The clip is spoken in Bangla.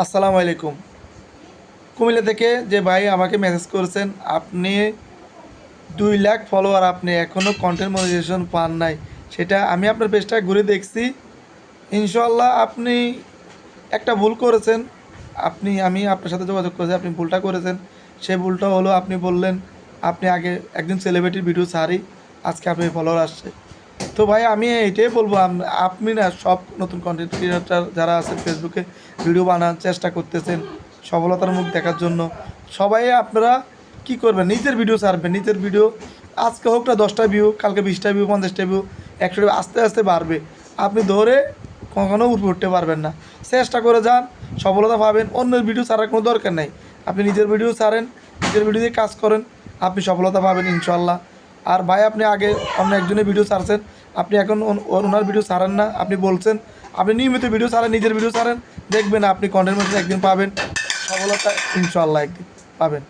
আসসালামু আলাইকুম। কুমিল্লা থেকে যে ভাই আমাকে মেসেজ করেছেন, আপনি 2 লাখ ফলোয়ার, আপনি এখনও কন্টেন্ট মনিটাইজেশন পান নাই। সেটা আমি আপনার পেজটা ঘুরে দেখছি। ইনশাআল্লাহ আপনি একটা ভুল করেছেন। আমি আপনার সাথে যোগাযোগ করেছি, আপনি ভুলটা করেছেন। সেই ভুলটা হলো, আপনি বললেন আপনি আগে একজন সেলিব্রিটির ভিডিও ছাড়ি, আজকে আপনি ফলোয়ার আসছে। তো ভাই আমি এইটাই বলবো, আপনি না সব নতুন কন্টেন্ট ক্রিয়েটার যারা আছেন ফেসবুকে ভিডিও বানানোর চেষ্টা করতেছেন সফলতার মুখ দেখার জন্য, সবাই আপনারা কি করবেন, নিজের ভিডিও ছাড়বেন। নিজের ভিডিও আজকে হোক না 10টা ভিউ, কালকে 20টা ভিউ, 50টা ভিউ, 100টা ভিউ, আস্তে আস্তে বাড়বে। আপনি ধরে কখনও উপরে উঠতে পারবেন না। চেষ্টা করে যান, সফলতা পাবেন। অন্যের ভিডিও ছাড়ার কোনো দরকার নেই। আপনি নিজের ভিডিও ছাড়েন, নিজের ভিডিও দিয়ে কাজ করেন, আপনি সফলতা পাবেন ইনশাল্লাহ। আর ভাই আপনি আগে অন্য একজনের ভিডিও ছাড়ছেন, আপনি এখন ওনার ভিডিও ছাড়েন না। আপনি বলছেন আপনি নিয়মিত ভিডিও ছাড়েন, নিজের ভিডিও ছাড়েন, দেখবেন আপনি কন্টেন্ট মধ্যে একদিন পাবেন সফলতা, ইনশাল্লাহ একদিন পাবেন।